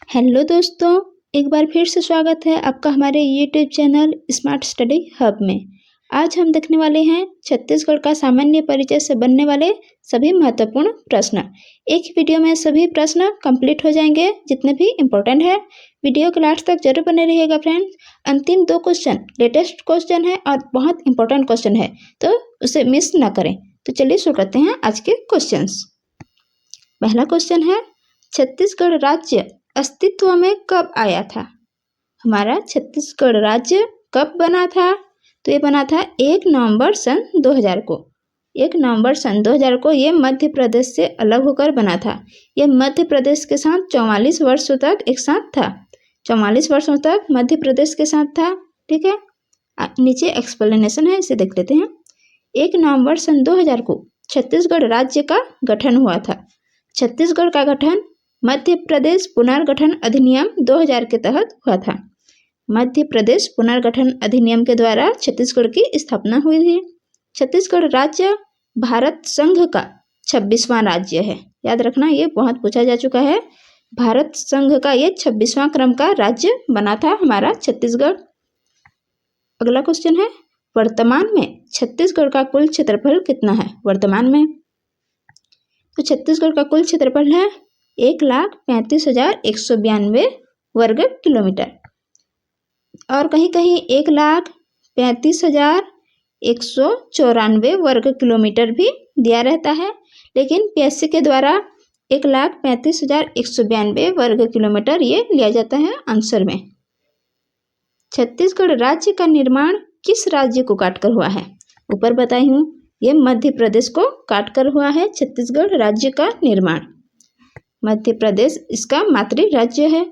Hello दोस्तों, एक बार फिर से स्वागत है आपका हमारे YouTube channel smart study hub में। आज हम देखने वाले हैं छत्तीसगढ़ का सामान्य परिचय से बनने वाले सभी महत्वपूर्ण प्रश्न। एक वीडियो में सभी प्रश्न कंप्लीट हो जाएंगे जितने भी इम्पोर्टेंट है। वीडियो के लास्ट तक जरूर बने रहिएगा फ्रेंड्स। अंतिम 2 क्वेश्चन लेटेस्ट क्वेश्चन है और बहुत इंपॉर्टेंट क्वेश्चन है, तो उसे मिस ना करें। तो चलिए शुरू करते हैं आज के क्वेश्चन। पहला क्वेश्चन है, छत्तीसगढ़ राज्य अस्तित्व में कब आया था? हमारा छत्तीसगढ़ राज्य कब बना था? तो ये बना था 1 नवंबर सन 2000 को। 1 नवंबर सन 2000 को ये मध्य प्रदेश से अलग होकर बना था। ये मध्य प्रदेश के साथ 44 वर्षों तक एक साथ था। 44 वर्षों तक मध्य प्रदेश के साथ था। ठीक है, नीचे एक्सप्लेनेशन है, इसे देख लेते हैं। 1 नवंबर सन 2000 को छत्तीसगढ़ राज्य का गठन हुआ था। छत्तीसगढ़ का गठन मध्य प्रदेश पुनर्गठन अधिनियम 2000 के तहत हुआ था। मध्य प्रदेश पुनर्गठन अधिनियम के द्वारा छत्तीसगढ़ की स्थापना हुई थी। छत्तीसगढ़ राज्य भारत संघ का 26वां राज्य है। याद रखना, ये बहुत पूछा जा चुका है। भारत संघ का ये 26वां क्रम का राज्य बना था हमारा छत्तीसगढ़। अगला क्वेश्चन है, वर्तमान में छत्तीसगढ़ का कुल क्षेत्रफल कितना है? वर्तमान में तो छत्तीसगढ़ का कुल क्षेत्रफल है 1,35,192 वर्ग किलोमीटर, और कहीं कहीं 1,35,194 वर्ग किलोमीटर भी दिया रहता है, लेकिन पीएससी के द्वारा 1,35,192 वर्ग किलोमीटर ये लिया जाता है आंसर में। छत्तीसगढ़ राज्य का निर्माण किस राज्य को काटकर हुआ है? ऊपर बताई हूँ, ये मध्य प्रदेश को काटकर हुआ है छत्तीसगढ़ राज्य का निर्माण। मध्य प्रदेश इसका मातृ राज्य है।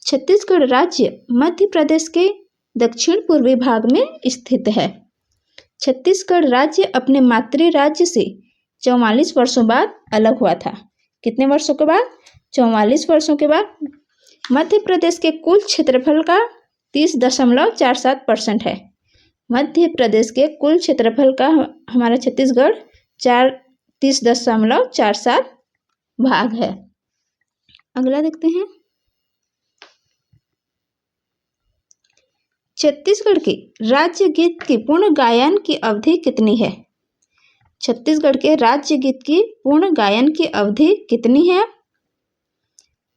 छत्तीसगढ़ राज्य मध्य प्रदेश के दक्षिण पूर्वी भाग में स्थित है। छत्तीसगढ़ राज्य अपने मातृ राज्य से 44 वर्षों बाद अलग हुआ था। कितने वर्षों के बाद? 44 वर्षों के बाद। मध्य प्रदेश के कुल क्षेत्रफल का 30.47% है। मध्य प्रदेश के कुल क्षेत्रफल का हमारा छत्तीसगढ़ 30.47 भाग है। अगला देखते हैं, छत्तीसगढ़ के राज्य गीत की पूर्ण गायन की अवधि कितनी है? छत्तीसगढ़ के राज्य गीत की पूर्ण गायन की अवधि कितनी है?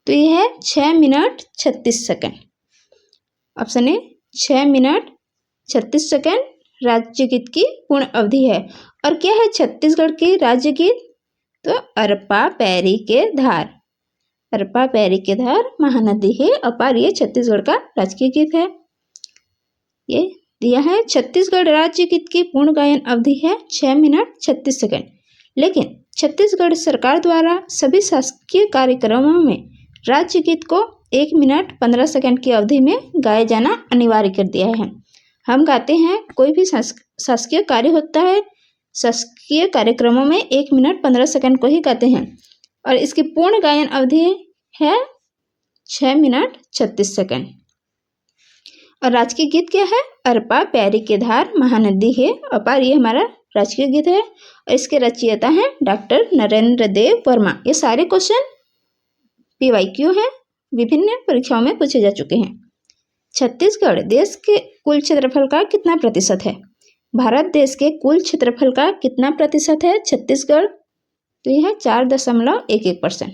तो यह है 6 minute 36 second. Option A 6 minute 36 second राज्य गीत की पूर्ण अवधि है। और क्या है छत्तीसगढ़ की राज्य गीत? तो अरपा पैरी के धार। अरपा पैरी के धार महानदी है अपार, ये छत्तीसगढ़ का राजकीय गीत है। ये दिया है छत्तीसगढ़ राज्य गीत की पूर्ण गायन अवधि है 6 मिनट 36 सेकंड। लेकिन छत्तीसगढ़ सरकार द्वारा सभी शासकीय कार्यक्रमों में राज्य गीत को 1 मिनट 15 सेकंड की अवधि में गाया जाना अनिवार्य कर दिया है। हम गाते हैं, कोई भी शासकीय कार्य होता है, शासकीय कार्यक्रमों में 1 मिनट 15 सेकंड को ही गाते हैं, और इसकी पूर्ण गायन अवधि है 6 मिनट 36 सेकंड। और राजकीय गीत क्या है? अरपा पैरी के धार महानदी है अपार, ये हमारा राजकीय गीत है। और इसके रचयिता हैं डॉक्टर नरेंद्र देव वर्मा। ये सारे क्वेश्चन PYQ हैं, विभिन्न परीक्षाओं में पूछे जा चुके हैं। छत्तीसगढ़ देश के कुल क्षेत्रफल का कितना प्रतिशत है? भारत देश के कुल क्षेत्रफल का कितना प्रतिशत है छत्तीसगढ़? तो यह है 4.11%।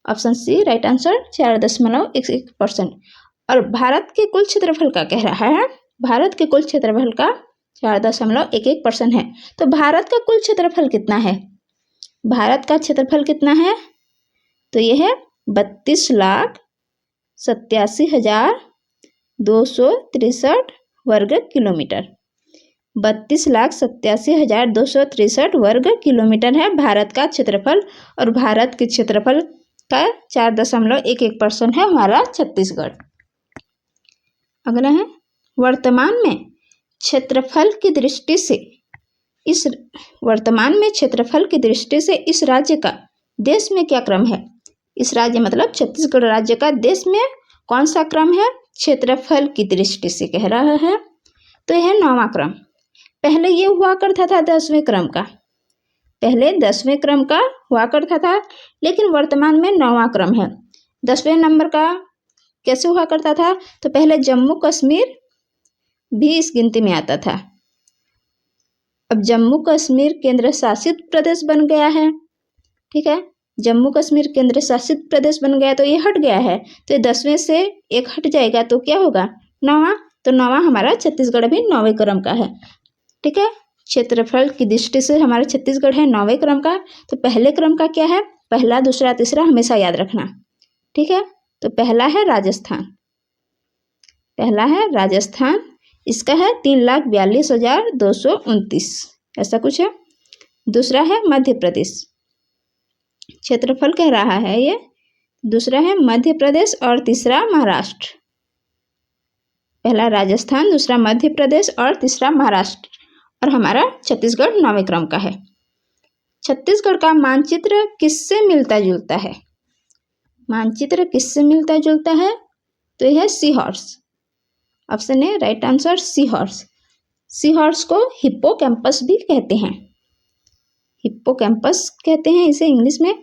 Option C right answer, 4.11%। और भारत के कुल क्षेत्रफल का कह रहा है, भारत के कुल क्षेत्रफल का 4.11% है। तो भारत का कुल क्षेत्रफल कितना है? भारत का क्षेत्रफल कितना है? तो यह है 32,87,263 वर्ग किलोमीटर। 32,87,263 वर्ग किलोमीटर है भारत का क्षेत्रफल। और भारत के क्षेत्रफल का 4.11% है हमारा छत्तीसगढ़। अगला है, वर्तमान में क्षेत्रफल की दृष्टि से इस राज्य का देश में क्या क्रम है? इस राज्य मतलब छत्तीसगढ़ राज्य का देश में कौन सा क्रम है? क्षेत्रफल की दृष्टि से कह रहा है, तो यह 9वां क्रम। पहले ये हुआ करता था 10वें क्रम का। पहले 10वें क्रम का हुआ करता था, लेकिन वर्तमान में 9वां क्रम है। 10वें नंबर का कैसे हुआ करता था? तो पहले जम्मू कश्मीर भी इस गिनती में आता था। अब जम्मू कश्मीर केंद्र शासित प्रदेश बन गया है। ठीक है, जम्मू कश्मीर केंद्र शासित प्रदेश बन गया तो ये हट गया है, तो ये 10वें से एक हट जाएगा तो क्या होगा? 9वां। तो 9वां हमारा छत्तीसगढ़ भी 9वें क्रम का है। ठीक है, क्षेत्रफल की दृष्टि से हमारा छत्तीसगढ़ है 9वें क्रम का। तो पहले क्रम का क्या है? पहला, दूसरा, तीसरा हमेशा याद रखना। ठीक है, तो पहला है राजस्थान, पहला है राजस्थान, इसका है 3,42,229, ऐसा कुछ है। दूसरा है मध्य प्रदेश, क्षेत्रफल कह रहा है ये। दूसरा है मध्य प्रदेश और तीसरा महाराष्ट्र। पहला राजस्थान, दूसरा मध्य प्रदेश और तीसरा महाराष्ट्र। और हमारा छत्तीसगढ़ 9वें क्रम का है। छत्तीसगढ़ का मानचित्र किससे मिलता जुलता है? मानचित्र किससे मिलता जुलता है? तो यह है sea horse. Option A right answer, sea horse. Sea horse को हिप्पोकैम्पस भी कहते हैं, हिप्पोकैम्पस कहते हैं इसे इंग्लिश में।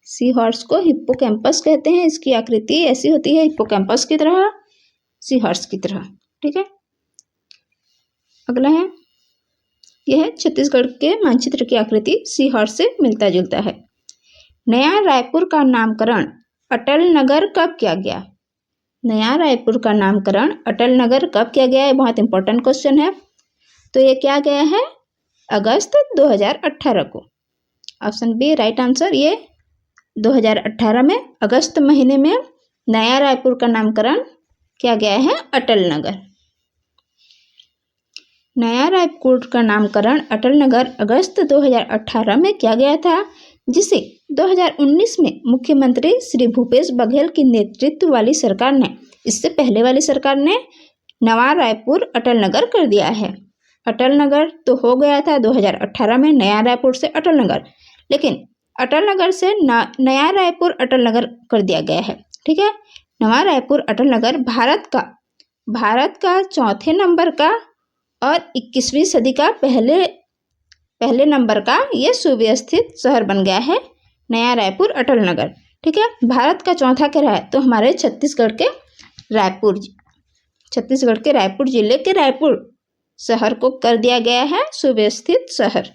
सी हॉर्स को हिप्पोकैम्पस कहते हैं। इसकी आकृति ऐसी होती है हिप्पोकैम्पस की तरह, सी हॉर्स की तरह। ठीक है, अगला है, यह है छत्तीसगढ़ के मानचित्र की आकृति सी हॉर्स से मिलता जुलता है। नया रायपुर का नामकरण अटल नगर कब किया गया? नया रायपुर का नामकरण अटल नगर कब किया गया है? बहुत इंपॉर्टेंट क्वेश्चन है। तो ये क्या गया है? अगस्त 2018 को। ऑप्शन बी राइट आंसर, ये 2018 में अगस्त महीने में नया रायपुर का नामकरण किया गया है अटल नगर। नया रायपुर का नामकरण अटल नगर अगस्त 2018 में किया गया था, जिसे 2019 में मुख्यमंत्री श्री भूपेश बघेल की नेतृत्व वाली सरकार ने, इससे पहले वाली सरकार ने नवा रायपुर अटल नगर कर दिया है। अटल नगर तो हो गया था 2018 में नया रायपुर से अटल नगर, लेकिन अटल नगर से नया रायपुर अटल नगर कर दिया गया है। ठीक है, नवा रायपुर अटल नगर भारत का चौथे नंबर का और 21वीं सदी का पहले नंबर का ये सुव्यवस्थित शहर बन गया है नया रायपुर अटल नगर। ठीक है, भारत का चौथा क्या है? तो हमारे छत्तीसगढ़ के रायपुर जिले के रायपुर शहर को कर दिया गया है सुव्यवस्थित शहर।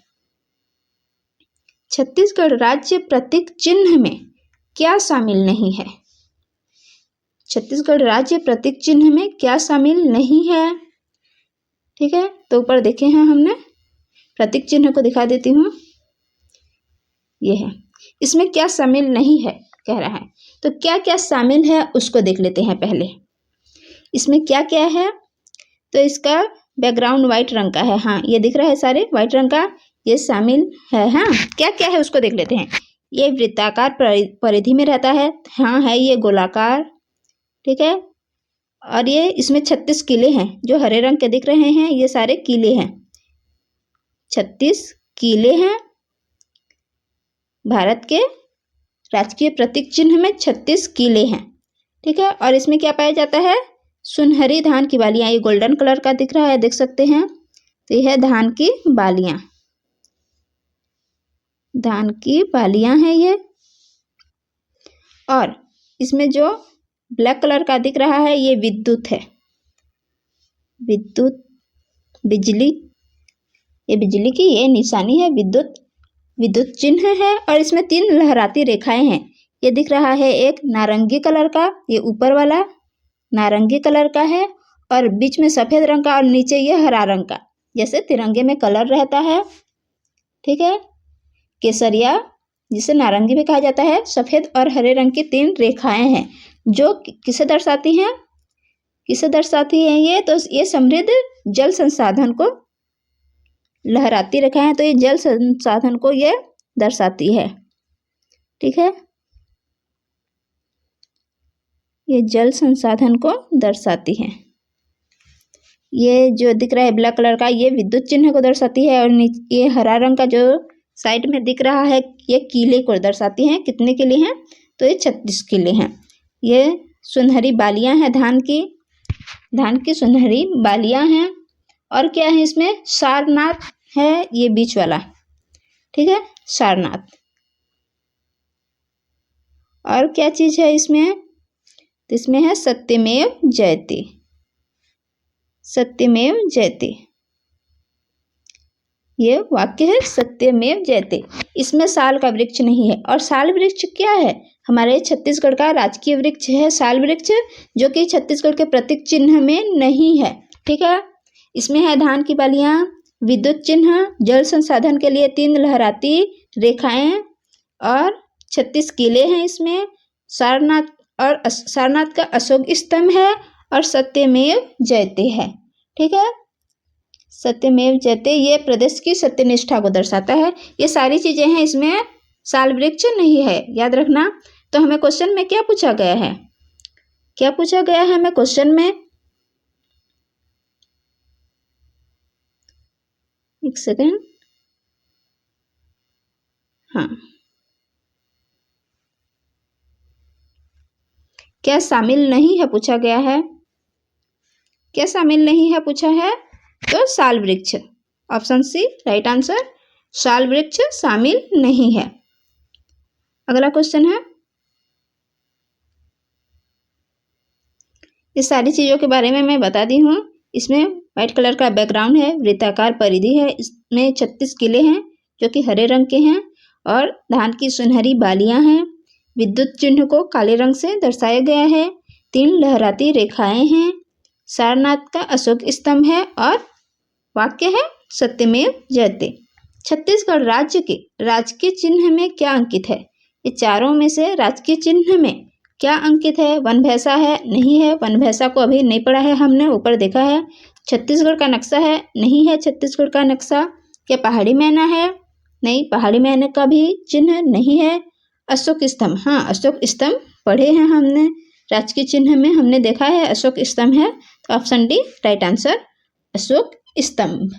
छत्तीसगढ़ राज्य प्रतीक चिन्ह में क्या शामिल नहीं है? छत्तीसगढ़ राज्य प्रतीक चिन्ह में क्या शामिल नहीं है? ठीक है, तो ऊपर देखे हैं हमने, प्रतीक चिन्ह को दिखा देती हूँ, ये है। इसमें क्या शामिल नहीं है कह रहा है, तो क्या क्या शामिल है उसको देख लेते हैं पहले। इसमें क्या क्या है? तो इसका बैकग्राउंड व्हाइट रंग का है, हाँ ये दिख रहा है सारे व्हाइट रंग का, ये शामिल है। हाँ, क्या क्या है उसको देख लेते हैं। ये वृत्ताकार परिधि में रहता है, हाँ है ये गोलाकार। ठीक है, और ये इसमें 36 किले हैं, जो हरे रंग के दिख रहे हैं ये सारे किले हैं, 36 किले हैं। भारत के राजकीय प्रतीक चिन्ह में 36 किले हैं। ठीक है, और इसमें क्या पाया जाता है? सुनहरी धान की बालियां, ये गोल्डन कलर का दिख रहा है, देख सकते हैं, तो यह है धान की बालियां, धान की बालियां हैं ये। और इसमें जो ब्लैक कलर का दिख रहा है ये विद्युत है, विद्युत, बिजली, ये बिजली की ये निशानी है, विद्युत चिन्ह है। और इसमें 3 लहराती रेखाएं हैं, ये दिख रहा है एक नारंगी कलर का, ये ऊपर वाला नारंगी कलर का है, और बीच में सफेद रंग का, और नीचे ये हरा रंग का, जैसे तिरंगे में कलर रहता है। ठीक है, केसरिया जिसे नारंगी भी कहा जाता है, सफेद और हरे रंग की 3 रेखाएं हैं, जो किसे दर्शाती हैं? ये तो ये समृद्ध जल संसाधन को लहराती रेखाएं हैं, तो ये जल संसाधन को ये दर्शाती है। ठीक है, ये जल संसाधन को दर्शाती है। ये जो दिख रहा है ब्लैक कलर का, ये विद्युत चिन्ह को दर्शाती है, और ये हरा रंग का जो साइड में दिख रहा है ये किले को दर्शाती हैं। कितने किले हैं? तो ये 36 किले हैं। ये सुनहरी बालियां हैं, धान की सुनहरी बालियां हैं। और क्या है इसमें? सारनाथ है ये बीच वाला, ठीक है, सारनाथ। और क्या चीज़ है इसमें? तो इसमें है सत्यमेव जयते। सत्यमेव जयते, ये वाक्य है सत्यमेव जयते। इसमें साल का वृक्ष नहीं है। और साल वृक्ष क्या है? हमारे छत्तीसगढ़ का राजकीय वृक्ष है साल वृक्ष, जो कि छत्तीसगढ़ के प्रतीक चिन्ह में नहीं है। ठीक है। इसमें है धान की बालियां, विद्युत चिन्ह, जल संसाधन के लिए 3 लहराती रेखाएं और 36 किले हैं इसमें। सारनाथ का अशोक स्तंभ है और सत्यमेव जयते है। ठीक है। सत्यमेव जयते ये प्रदेश की सत्यनिष्ठा को दर्शाता है। ये सारी चीजें हैं, इसमें साल वृक्ष नहीं है, याद रखना। तो हमें क्वेश्चन में क्या पूछा गया है? क्या पूछा गया है हमें क्वेश्चन में? एक सेकेंड। हाँ, क्या शामिल नहीं है पूछा गया है? क्या शामिल नहीं है पूछा है? तो साल वृक्ष, ऑप्शन सी राइट आंसर। साल वृक्ष शामिल नहीं है। अगला क्वेश्चन है, इस सारी चीजों के बारे में मैं बता दी हूँ। इसमें व्हाइट कलर का बैकग्राउंड है, वृत्ताकार परिधि है, इसमें 36 किले हैं जो कि हरे रंग के हैं और धान की सुनहरी बालियां हैं। विद्युत चिन्ह को काले रंग से दर्शाया गया है। 3 लहराती रेखाएं हैं। सारनाथ का अशोक स्तंभ है और वाक्य है सत्यमेव जयते। छत्तीसगढ़ राज्य के राजकीय चिन्ह में क्या अंकित है? ये चारों में से राजकीय चिन्ह में क्या अंकित है? वन भैंसा है? नहीं है, वन भैंसा को अभी नहीं पढ़ा है हमने, ऊपर देखा है। छत्तीसगढ़ का नक्शा है? नहीं है छत्तीसगढ़ का नक्शा। क्या पहाड़ी मैना है? नहीं, पहाड़ी मैना का भी चिन्ह नहीं है। अशोक स्तंभ, हाँ अशोक स्तंभ पढ़े हैं हमने, राजकीय चिन्ह में हमने देखा है अशोक स्तंभ है। तो option D right answer, Ashok स्तंभ।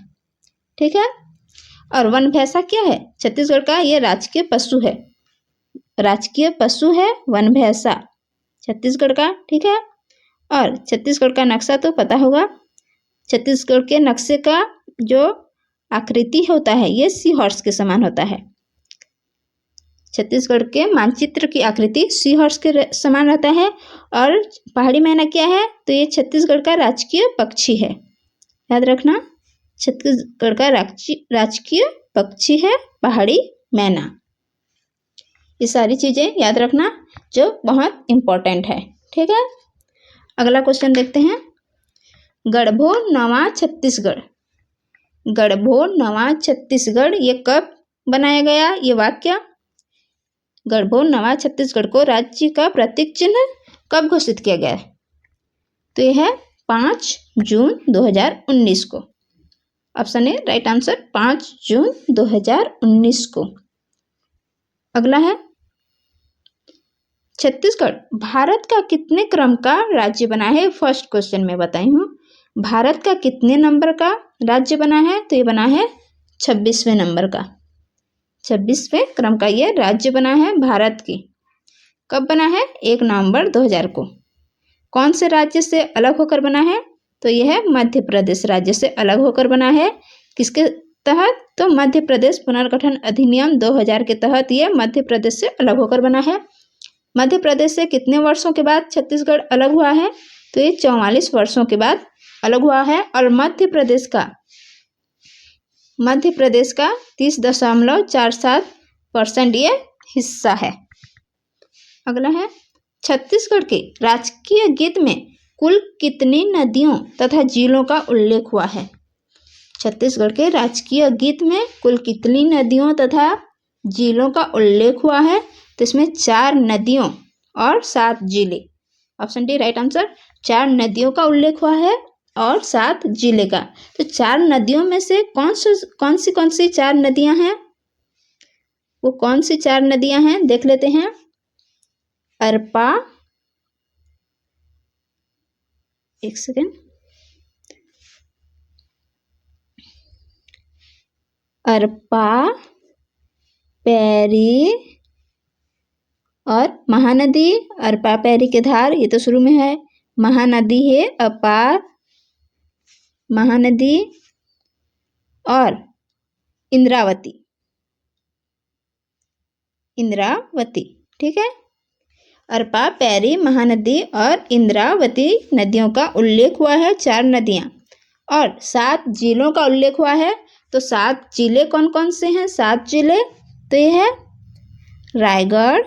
ठीक है। और वन भैंसा क्या है? छत्तीसगढ़ का ये राजकीय पशु है, राजकीय पशु है वन भैंसा छत्तीसगढ़ का। ठीक है। और छत्तीसगढ़ का नक्शा तो पता होगा, छत्तीसगढ़ के नक्शे का जो आकृति होता है ये सी हॉर्स के समान होता है। छत्तीसगढ़ के मानचित्र की आकृति सी हॉर्स के समान रहता है। और पहाड़ी मैना क्या है? तो ये छत्तीसगढ़ का राजकीय पक्षी है, याद रखना। छत्तीसगढ़ का राजकीय पक्षी है पहाड़ी मैना। ये सारी चीजें याद रखना जो बहुत इंपॉर्टेंट है। ठीक है। अगला क्वेश्चन देखते हैं। गढ़बो नवा छत्तीसगढ़, गढ़बो नवा छत्तीसगढ़ ये कब बनाया गया? ये वाक्य, गढ़बो नवा छत्तीसगढ़ को राज्य का प्रतीक चिन्ह कब घोषित किया गया? तो यह है 5 जून 2019 को। ऑप्शन ए राइट आंसर, 5 जून 2019 को। अगला है, छत्तीसगढ़ भारत का कितने क्रम का राज्य बना है? फर्स्ट क्वेश्चन में बताई हूँ। भारत का कितने नंबर का राज्य बना है? तो ये बना है 26वें नंबर का, 26वें क्रम का ये राज्य बना है भारत की। कब बना है? 1 नवंबर 2000 को। कौन से राज्य से अलग होकर बना है? तो यह है मध्य प्रदेश राज्य से अलग होकर बना है। किसके तहत? तो मध्य प्रदेश पुनर्गठन अधिनियम 2000 के तहत यह मध्य प्रदेश से अलग होकर बना है। मध्य प्रदेश से कितने वर्षों के बाद छत्तीसगढ़ अलग हुआ है? तो ये 44 वर्षों के बाद अलग हुआ है। और मध्य प्रदेश का 30.47% ये हिस्सा है। अगला है, छत्तीसगढ़ के राजकीय गीत में कुल कितनी नदियों तथा झीलों का उल्लेख हुआ है? छत्तीसगढ़ के राजकीय गीत में कुल कितनी नदियों तथा झीलों का उल्लेख हुआ है? तो इसमें 4 नदियों और 7 जिले। ऑप्शन डी राइट आंसर, 4 नदियों का उल्लेख हुआ है और 7 जिले का। तो 4 नदियों में से कौन सी 4 नदियां हैं? वो कौन सी 4 नदियां हैं देख लेते हैं। अरपा, एक सेकेंड, अरपा, पैरी और महानदी। अरपा पैरी के धार ये तो शुरू में है। महानदी है अपार, महानदी और इंद्रावती। ठीक है। अरपा, पैरी, महानदी और इंद्रावती नदियों का उल्लेख हुआ है 4 नदियां, और 7 जिलों का उल्लेख हुआ है। तो 7 जिले कौन कौन से हैं? 7 जिले तो ये है रायगढ़,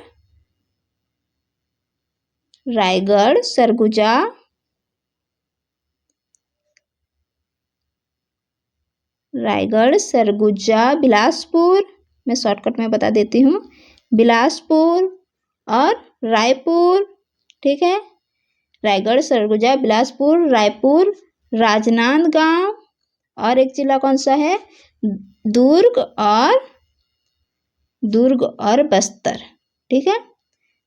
सरगुजा, बिलासपुर, मैं शॉर्टकट में बता देती हूँ, बिलासपुर और रायपुर। ठीक है, रायगढ़, सरगुजा, बिलासपुर, रायपुर, राजनांदगांव, और एक जिला कौन सा है? दुर्ग और बस्तर। ठीक है,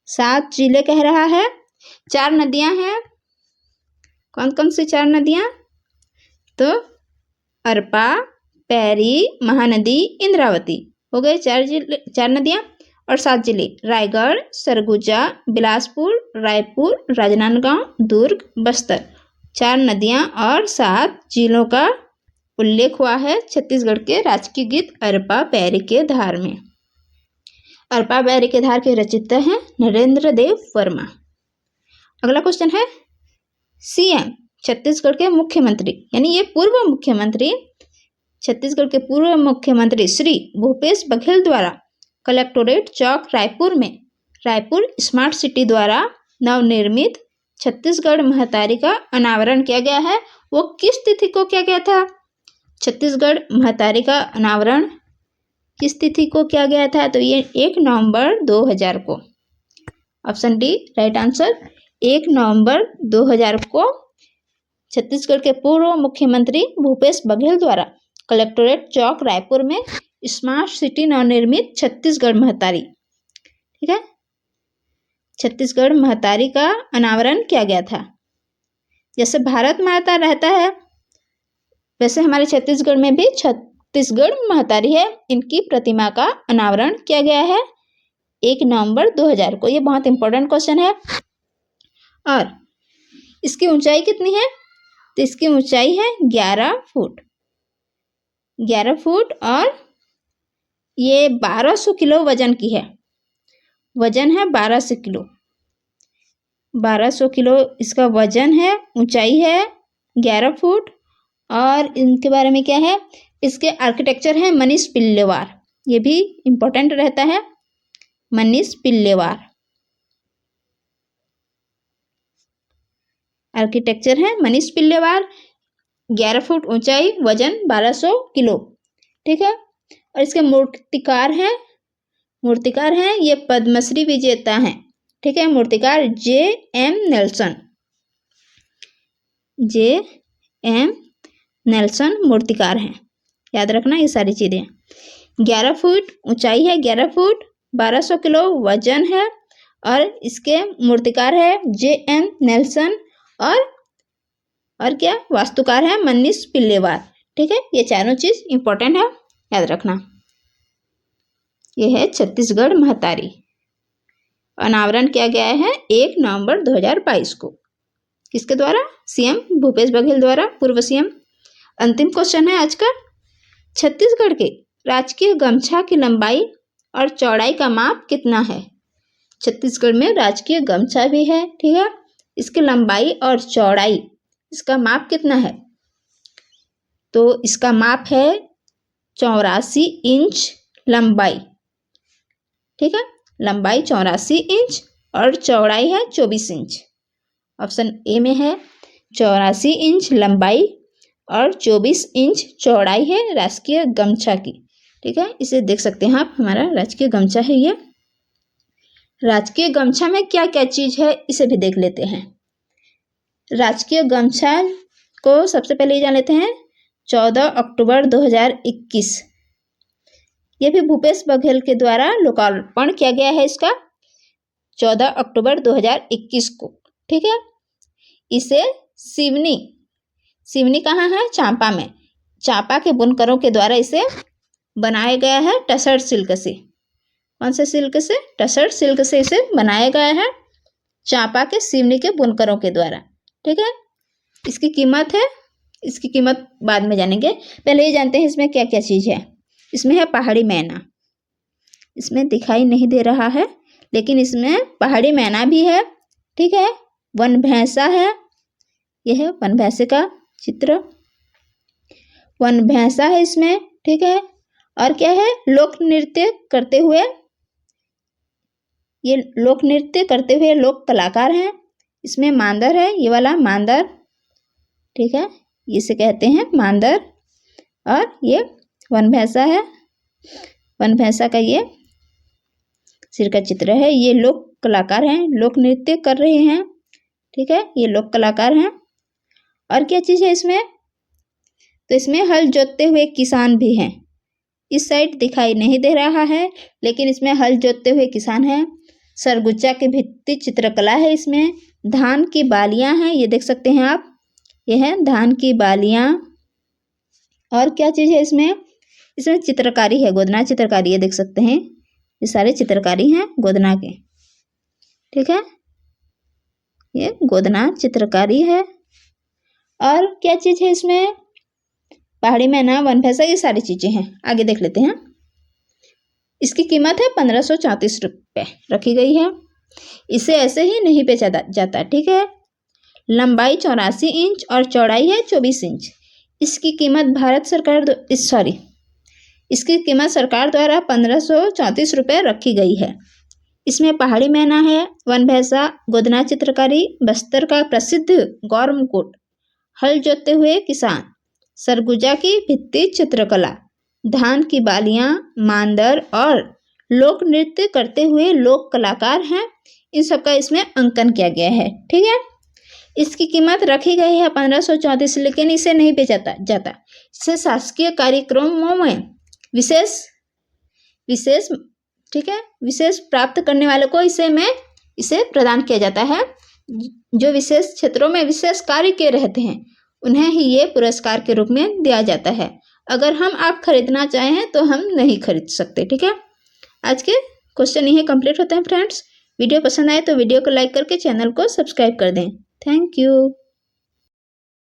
7 जिले कह रहा है। 4 नदियां हैं, कौन कौन सी 4 नदियां? तो अरपा, पैरी, महानदी, इंद्रावती हो गए 4 नदियां, और 7 जिले रायगढ़, सरगुजा, बिलासपुर, रायपुर, राजनांदगांव, दुर्ग, बस्तर। 4 नदियां और 7 जिलों का उल्लेख हुआ है छत्तीसगढ़ के राजकीय गीत अरपा पैरी के धार में। अरपा पैरी के धार के रचयिता हैं नरेंद्र देव वर्मा। अगला क्वेश्चन है, सीएम छत्तीसगढ़ के मुख्यमंत्री, यानी ये पूर्व मुख्यमंत्री, छत्तीसगढ़ के पूर्व मुख्यमंत्री श्री भूपेश बघेल द्वारा कलेक्टोरेट चौक रायपुर में रायपुर स्मार्ट सिटी द्वारा नवनिर्मित छत्तीसगढ़ महतारी का अनावरण किया गया है। वो किस तिथि को किया गया था? छत्तीसगढ़ महतारी का अनावरण किस तिथि को किया गया था? तो ये 1 नवंबर 2000 को। ऑप्शन डी राइट आंसर, 1 नवंबर 2000 को छत्तीसगढ़ के पूर्व मुख्यमंत्री भूपेश बघेल द्वारा कलेक्टोरेट चौक रायपुर में स्मार्ट सिटी नवनिर्मित छत्तीसगढ़ महतारी, ठीक है, छत्तीसगढ़ महतारी का अनावरण किया गया था। जैसे भारत माता रहता है वैसे हमारे छत्तीसगढ़ में भी छत्तीसगढ़ महतारी है, इनकी प्रतिमा का अनावरण किया गया है 1 नवंबर 2000 को। ये बहुत इंपॉर्टेंट क्वेश्चन है। और इसकी ऊंचाई कितनी है? तो इसकी ऊंचाई है 11 फुट, 11 फुट, और ये 1200 किलो वजन की है। वजन है 1200 किलो, 1200 किलो इसका वजन है। ऊंचाई है 11 फुट। और इनके बारे में क्या है? इसके आर्किटेक्चर है मनीष पिल्लेवार, ये भी इम्पोर्टेंट रहता है, मनीष पिल्लेवार आर्किटेक्चर है मनीष पिल्लेवार। 11 फुट ऊंचाई, वजन 1200 किलो, ठीक है। और इसके मूर्तिकार हैं ये पद्मश्री विजेता हैं, ठीक है। मूर्तिकार J.M. नेल्सन मूर्तिकार हैं, याद रखना ये सारी चीज़ें। 11 फुट ऊंचाई है, 11 फुट, 1200 किलो वजन है, और इसके मूर्तिकार है J.M. नेल्सन, और क्या वास्तुकार है मनीष पिल्लेवार, ठीक है। ये चारों चीज इंपॉर्टेंट है, याद रखना। ये है छत्तीसगढ़ महतारी, अनावरण किया गया है 1 नवंबर 2022 को। किसके द्वारा? सीएम भूपेश बघेल द्वारा, पूर्व सीएम। अंतिम क्वेश्चन है आज का, छत्तीसगढ़ के राजकीय गमछा की लंबाई और चौड़ाई का माप कितना है? छत्तीसगढ़ में राजकीय गमछा भी है, ठीक है, इसकी लंबाई और चौड़ाई, इसका माप कितना है? तो इसका माप है 84 इंच लंबाई, ठीक है, लंबाई 84 इंच और चौड़ाई है 24 इंच। ऑप्शन ए में है 84 इंच लंबाई और 24 इंच चौड़ाई है राजकीय गमछा की, ठीक है। इसे देख सकते हैं आप, हमारा राजकीय गमछा है ये। राजकीय गमछा में क्या क्या चीज है इसे भी देख लेते हैं। राजकीय गमछा को सबसे पहले ये जान लेते हैं, 14 अक्टूबर 2021, ये भी भूपेश बघेल के द्वारा लोकार्पण किया गया है इसका, 14 अक्टूबर 2021 को, ठीक है। इसे सिवनी कहाँ है? चांपा में, चांपा के बुनकरों के द्वारा इसे बनाया गया है टसर सिल्क से। कौन से सिल्क से? टसर सिल्क से इसे बनाया गया है चांपा के सिवनी के बुनकरों के द्वारा, ठीक है। इसकी कीमत बाद में जानेंगे, पहले ये जानते हैं इसमें क्या क्या चीज़ है। इसमें है पहाड़ी मैना, इसमें दिखाई नहीं दे रहा है लेकिन इसमें पहाड़ी मैना भी है, ठीक है। वन भैंसा है, यह है वन भैंसे का चित्र, वन भैंसा है इसमें, ठीक है। और क्या है, लोक नृत्य करते हुए, ये लोक नृत्य करते हुए लोक कलाकार हैं। इसमें मांदर है, ये वाला मांदर, ठीक है, इसे कहते हैं मांदर। और ये वन भैंसा है, वन भैंसा का ये सिर का चित्र है। ये लोक कलाकार हैं, लोक नृत्य कर रहे हैं, ठीक है, ये लोक कलाकार हैं। और क्या चीज़ है इसमें, तो इसमें हल जोतते हुए किसान भी हैं। इस साइड दिखाई नहीं दे रहा है, लेकिन इसमें हल जोतते हुए किसान हैं। सरगुजा की भित्ति चित्रकला है इसमें। धान की बालियां हैं, ये देख सकते हैं आप, ये है धान की बालियां। और क्या चीज़ है इसमें, इसमें चित्रकारी है, गोदना चित्रकारी, ये देख सकते हैं, ये सारे चित्रकारी हैं गोदना के, ठीक है, ये गोदना चित्रकारी है। और क्या चीज़ है इसमें, पहाड़ी मैना, वन भैंसा, ये सारी चीज़ें हैं। आगे देख लेते हैं। इसकी कीमत है 1534 रुपये रखी गई है। इसे ऐसे ही नहीं बेचा जाता, ठीक है। लंबाई 84 इंच और चौड़ाई है 24 इंच। इसकी कीमत इसकी कीमत सरकार द्वारा 1534 रुपये रखी गई है। इसमें पहाड़ी मैना है, वन भैंसा, गोदना चित्रकारी, बस्तर का प्रसिद्ध गौर मुकुट, हल जोतते हुए किसान, सरगुजा की भित्ति चित्रकला, धान की बालियां, मांदर और लोक नृत्य करते हुए लोक कलाकार हैं। इन सबका इसमें अंकन किया गया है, ठीक है। इसकी कीमत रखी गई है 1534, लेकिन इसे नहीं बेचा जाता। इसे शासकीय कार्यक्रमों में विशेष ठीक है, विशेष प्राप्त करने वालों को इसे प्रदान किया जाता है। जो विशेष क्षेत्रों में विशेष कार्य किए रहते हैं, उन्हें ही ये पुरस्कार के रूप में दिया जाता है। अगर आप खरीदना चाहें तो हम नहीं खरीद सकते, ठीक है। आज के क्वेश्चन यही कंप्लीट होते हैं फ्रेंड्स। वीडियो पसंद आए तो वीडियो को लाइक करके चैनल को सब्सक्राइब कर दें। Thank you.